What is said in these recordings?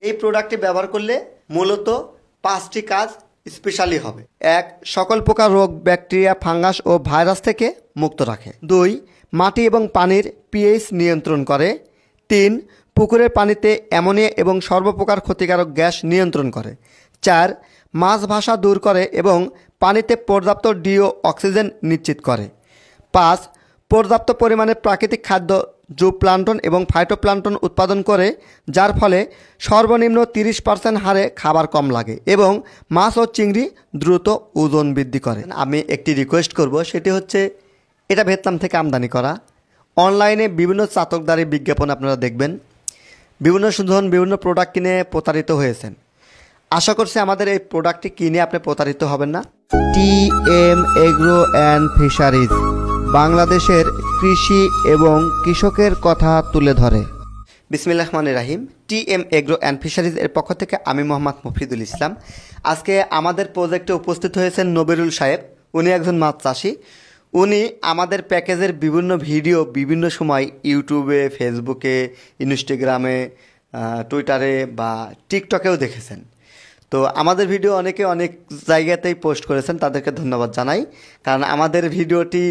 এই প্রোডাক্টটি ব্যবহার করলে মূলত 5টি কাজ স্পেশালি হবে। 1. সকল প্রকার রোগ, ব্যাকটেরিয়া, ফাঙ্গাস ও ভাইরাস থেকে মুক্ত রাখে। 2. মাটি এবং পানির পিএইচ নিয়ন্ত্রণ করে। 3. পুকুরের পানিতে অ্যামোনিয়া এবং সর্বপ্রকার ক্ষতিকারক গ্যাস নিয়ন্ত্রণ করে। 4. মাছ ভাসা দূর করে এবং পানিতে পর্যাপ্ত ডিও অক্সিজেন নিশ্চিত করে। 5. পর্যাপ্ত পরিমাণে প্রাকৃতিক খাদ্য, জুপ্লান্টন এবং ফাইটোপ্লান্টন উৎপাদন করে, যার ফলে সর্বনিম্ন 30% হারে খাবার কম লাগে এবং মাছ ও চিংড়ি দ্রুত ওজন বৃদ্ধি করে। আমি একটি রিকোয়েস্ট করব, সেটি হচ্ছে এটা ভিয়েতনাম থেকে আমদানি করা। অনলাইনে বিভিন্ন চাতকদারি বিজ্ঞাপন আপনারা দেখবেন, বিভিন্ন সুন্দর বিভিন্ন প্রোডাক্ট কিনে প্রতারিত হয়েছেন। আশা করছি আমাদের এই প্রোডাক্টটি কিনে আপনি প্রতারিত হবেন না। টিএম এগ্রো অ্যান্ড ফিশারিজ বাংলাদেশের কৃষি এবং কৃষকের কথা তুলে ধরে। বিসমিল্লাহির রহমানির রহিম। টিএম এগ্রো অ্যান্ড ফিশারিজ এর পক্ষ থেকে আমি মোহাম্মদ মফিদুল ইসলাম। আজকে আমাদের প্রজেক্টে উপস্থিত হয়েছেন নবিরুল সাহেব। উনি একজন মাছ চাষি। উনি আমাদের প্যাকেজের বিভিন্ন ভিডিও বিভিন্ন সময় ইউটিউবে, ফেসবুকে, ইনস্টাগ্রামে, টুইটারে বা টিকটকেও দেখেছেন। তো আমাদের ভিডিও অনেকে অনেক জায়গাতেই পোস্ট করেছেন, তাদেরকে ধন্যবাদ জানাই। কারণ আমাদের ভিডিওটি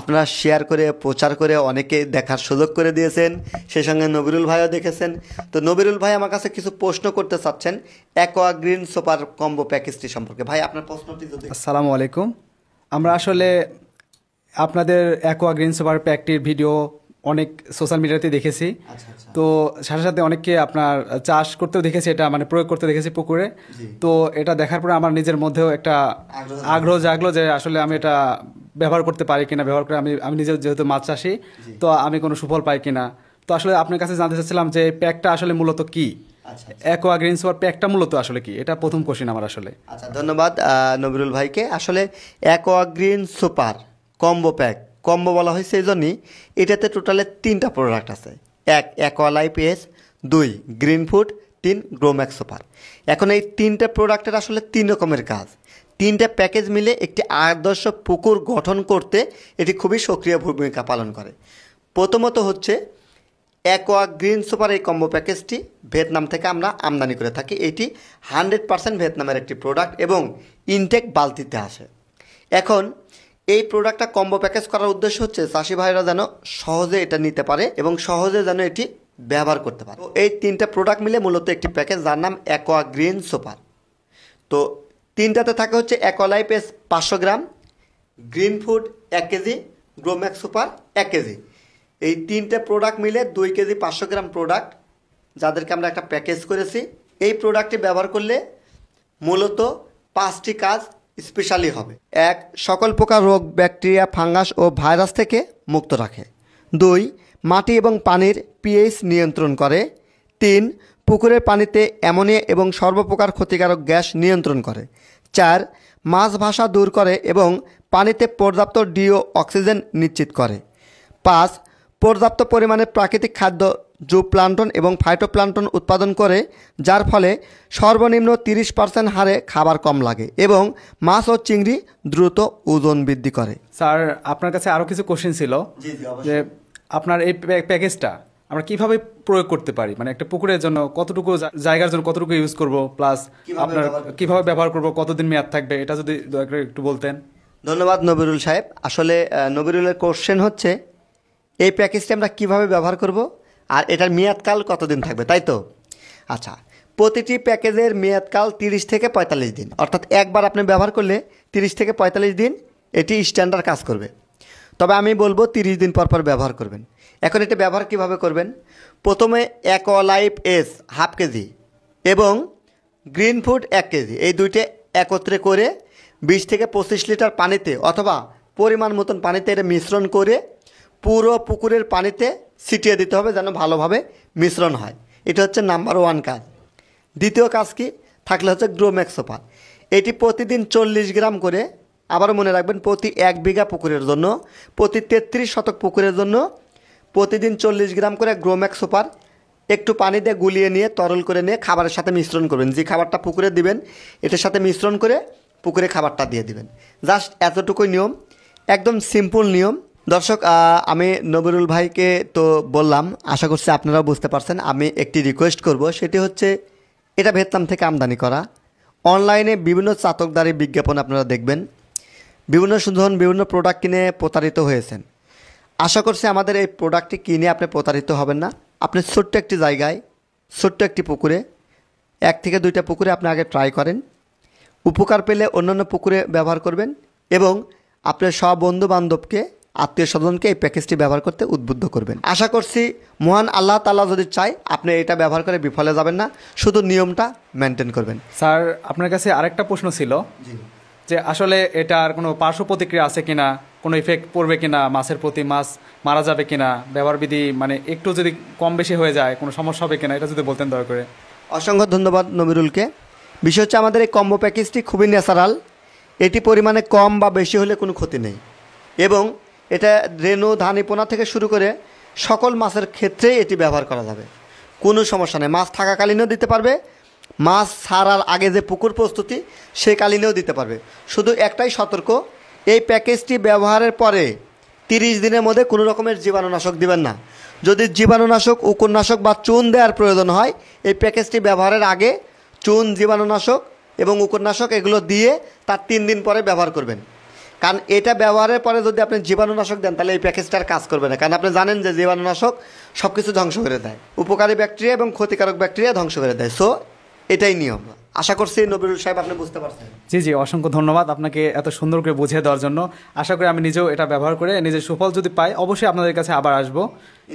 আপনারা শেয়ার করে, প্রচার করে অনেকে দেখার সুযোগ করে দিয়েছেন। সেই সঙ্গে নবিরুল ভাইও দেখেছেন। তো নবিরুল ভাই আমার কাছে কিছু প্রশ্ন করতে চাচ্ছেন অ্যাকোয়া গ্রিন সুপার কম্বো প্যাকেজটি সম্পর্কে। ভাই, আপনার প্রশ্নটি যদি। আসসালামু আলাইকুম। আমরা আসলে আপনাদের অ্যাকোয়া গ্রিন সুপার প্যাকটির ভিডিও অনেক সোশ্যাল মিডিয়াতে দেখেছি। তো সাথে সাথে অনেককে আপনার চাষ করতেও দেখেছি, এটা মানে প্রয়োগ করতে দেখেছি পুকুরে। তো এটা দেখার পরে আমার নিজের মধ্যেও একটা আগ্রহ জাগলো যে আসলে আমি এটা ব্যবহার করতে পারি কিনা, ব্যবহার করে আমি নিজেও যেহেতু মাছ চাষি, তো আমি কোনো সুফল পাই কিনা। তো আসলে আপনার কাছে জানতে চাচ্ছিলাম যে প্যাকটা আসলে মূলত কি, অ্যাকোয়া গ্রিন সুপার প্যাকটা মূলত আসলে কি, এটা প্রথম কোশ্চেন আমার আসলে। আচ্ছা, ধন্যবাদ নবিরুল ভাইকে। আসলে aqua green super combo pack, combo বলা হয়েছে এই জন্যই, এটাতে টোটালে 3টা প্রোডাক্ট আছে। 1. Aqua life S, 2. Green food, 3. Growmax super. এখন এই 3টে প্রোডাক্টের আসলে 3 রকমের কাজ। 3টে প্যাকেজ মিলে একটি আদর্শ পুকুর গঠন করতে এটি খুবই সক্রিয় ভূমিকা পালন করে। প্রথমত হচ্ছে অ্যাকোয়া গ্রিন সুপার, এই কম্বো প্যাকেজটি ভিয়েতনাম থেকে আমরা আমদানি করে থাকি। এটি 100% ভিয়েতনামের একটি প্রোডাক্ট এবং ইনটেক বালতিতে আসে। এখন এই প্রোডাক্টটা কম্বো প্যাকেজ করার উদ্দেশ্য হচ্ছে চাষি ভাইরা যেন সহজে এটা নিতে পারে এবং সহজে যেন এটি ব্যবহার করতে পারে। তো এই 3টে প্রোডাক্ট মিলে মূলত একটি প্যাকেজ, যার নাম অ্যাকোয়া গ্রিন সুপার। তো 3টাতে থাকে হচ্ছে aqua life S 500 gram, green food 1 KG, Growmax super 1 KG. এই 3টে প্রোডাক্ট মিলে 2 কেজি 500 গ্রাম প্রোডাক্ট, যাদেরকে আমরা একটা প্যাকেজ করেছি। এই প্রোডাক্টটি ব্যবহার করলে মূলত 5টি কাজ স্পেশালি হবে। 1. সকল প্রকার রোগ, ব্যাকটেরিয়া, ফাঙ্গাস ও ভাইরাস থেকে মুক্ত রাখে। 2. মাটি এবং পানির পিএইচ নিয়ন্ত্রণ করে। 3. পুকুরের পানিতে অ্যামোনিয়া এবং সর্বপ্রকার ক্ষতিকারক গ্যাস নিয়ন্ত্রণ করে। 4. মাছ ভাসা দূর করে এবং পানিতে পর্যাপ্ত ডিও অক্সিজেন নিশ্চিত করে। 5. পর্যাপ্ত পরিমাণে প্রাকৃতিক খাদ্য, জুপ্লান্টন এবং ফাইটোপ্লান্টন উৎপাদন করে, যার ফলে সর্বনিম্ন 30% হারে খাবার কম লাগে এবং মাছ ও চিংড়ি দ্রুত ওজন বৃদ্ধি করে। স্যার, আপনার কাছে আরও কিছু কোশ্চেন ছিল যে আপনার এই প্যাকেজটা আমরা কিভাবে প্রয়োগ করতে পারি, মানে একটা পুকুরের জন্য কতটুকু জায়গার জন্য কতটুকু ইউজ করব, প্লাস আপনার কিভাবে ব্যবহার করব, কতদিন মেয়াদ থাকবে, এটা যদি দয়া করে একটু বলতেন। ধন্যবাদ নবিরুল সাহেব। আসলে নবিরুলের কোশ্চেন হচ্ছে এই প্যাকেজটি আমরা কিভাবে ব্যবহার করব আর এটার মেয়াদকাল কতদিন থাকবে, তাই তো? আচ্ছা, প্রতিটি প্যাকেজের মেয়াদকাল 30 থেকে 45 দিন, অর্থাৎ একবার আপনি ব্যবহার করলে 30 থেকে 45 দিন এটি স্ট্যান্ডার্ড কাজ করবে। তবে আমি বলবো 30 দিন পর পর ব্যবহার করবেন। এখন এটা ব্যবহার কিভাবে করবেন? প্রথমে অ্যাকোয়া লাইফ এস 1/2 কেজি এবং গ্রিন ফুড 1 কেজি, এই দুইটা একত্রে করে 20 থেকে 25 লিটার পানিতে অথবা পরিমাণ মতন পানিতে এটা মিশ্রণ করে পুরো পুকুরের পানিতে ছিটিয়ে দিতে হবে, যেন ভালোভাবে মিশ্রণ হয়। এটা হচ্ছে নাম্বার 1 কাজ। দ্বিতীয় কাজ কি থাকলে হচ্ছে গ্রোম্যাক্স সুপার। এটি প্রতিদিন 40 গ্রাম করে, আবারও মনে রাখবেন প্রতি 1 বিঘা পুকুরের জন্য, প্রতি 33 শতক পুকুরের জন্য প্রতিদিন 40 গ্রাম করে গ্রোম্যাক্স সুপার একটু পানি দিয়ে গুলিয়ে নিয়ে তরল করে নিয়ে খাবারের সাথে মিশ্রণ করবেন। যে খাবারটা পুকুরে দিবেন এটার সাথে মিশ্রণ করে পুকুরে খাবারটা দিয়ে দিবেন। জাস্ট এতটুকুই নিয়ম, একদম সিম্পল নিয়ম। দর্শক, আমি নবিরুল ভাইকে তো বললাম, আশা করছি আপনারাও বুঝতে পারছেন। আমি একটি রিকোয়েস্ট করব, সেটি হচ্ছে এটা ভিয়েতনাম থেকে আমদানি করা। অনলাইনে বিভিন্ন চাতকদারি বিজ্ঞাপন আপনারা দেখবেন, বিভিন্ন সুন্দর বিভিন্ন প্রোডাক্ট কিনে প্রতারিত হয়েছেন। আশা করছি আমাদের এই প্রোডাক্টটি কিনে আপনি প্রতারিত হবেন না। আপনি ছোট্ট একটি জায়গায়, ছোট্ট একটি পুকুরে, 1 থেকে 2টা পুকুরে আপনি আগে ট্রাই করেন। উপকার পেলে অন্যান্য পুকুরে ব্যবহার করবেন এবং আপনার সব বন্ধু বান্ধবকে, আত্মীয় স্বজনকে এই প্যাকেজটি ব্যবহার করতে উদ্বুদ্ধ করবেন। আশা করছি মহান আল্লাহ তাআলা যদি চায় আপনি এটা ব্যবহার করে বিফলে যাবেন না, শুধু নিয়মটা মেনটেন করবেন। স্যার, আপনার কাছে আরেকটা প্রশ্ন ছিল যে আসলে এটার কোনো পার্শ্ব প্রতিক্রিয়া আছে কিনা, কোনো ইফেক্ট পড়বে কিনা, মাছের প্রতি মাছ মারা যাবে কিনা, ব্যবহার বিধি মানে একটু যদি কম বেশি হয়ে যায় কোনো সমস্যা হবে কিনা, এটা যদি বলতেন দয়া করে। অসংখ্য ধন্যবাদ নবিরুলকে। বিষয় হচ্ছে আমাদের এই কম্বো প্যাকেজটি খুবই ন্যাচারাল। এটি পরিমাণে কম বা বেশি হলে কোনো ক্ষতি নেই এবং এটা রেণু ধানিপোনা থেকে শুরু করে সকল মাছের ক্ষেত্রেই এটি ব্যবহার করা যাবে, কোনো সমস্যা নেই। মাছ থাকাকালীনও দিতে পারবে, মাছ ছাড়ার আগে যে পুকুর প্রস্তুতি সে কালীনেও দিতে পারবে। শুধু একটাই সতর্ক, এই প্যাকেজটি ব্যবহারের পরে 30 দিনের মধ্যে কোনো রকমের জীবাণুনাশক দিবেন না। যদি জীবাণুনাশক, উকুরনাশক বা চুন দেওয়ার প্রয়োজন হয়, এই প্যাকেজটি ব্যবহারের আগে চুন, জীবাণুনাশক এবং উকুরনাশক এগুলো দিয়ে তার 3 দিন পরে ব্যবহার করবেন। কারণ এটা ব্যবহারের পরে যদি আপনি জীবাণুনাশক দেন তাহলে এই প্যাকেজটার কাজ করবে না, কারণ আপনি জানেন যে জীবাণুনাশক সব কিছু ধ্বংস করে দেয়, উপকারী ব্যাকটেরিয়া এবং ক্ষতিকারক ব্যাকটেরিয়া ধ্বংস করে দেয়। সো এটাই নিয়ম। আশা করছি নবিরুল সাহেব আপনি বুঝতে পারছেন। জি জি, অসংখ্য ধন্যবাদ আপনাকে এত সুন্দর করে বুঝিয়ে দেওয়ার জন্য। আশা করি আমি নিজেও এটা ব্যবহার করে নিজের সুফল যদি পাই অবশ্যই আপনাদের কাছে আবার আসবো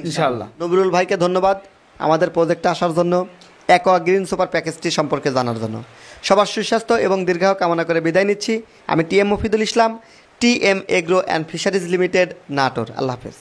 ইনশাআল্লাহ। নবিরুল ভাইকে ধন্যবাদ আমাদের প্রজেক্টে আসার জন্য, অ্যাকোয়া গ্রিন সুপার প্যাকেজটি সম্পর্কে জানার জন্য। সবার সুস্বাস্থ্য এবং দীর্ঘায়ু কামনা করে বিদায় নিচ্ছি। আমি TM Mofidul Islam, TM agro and fisheries limited, Natore. আল্লাহ হাফেজ।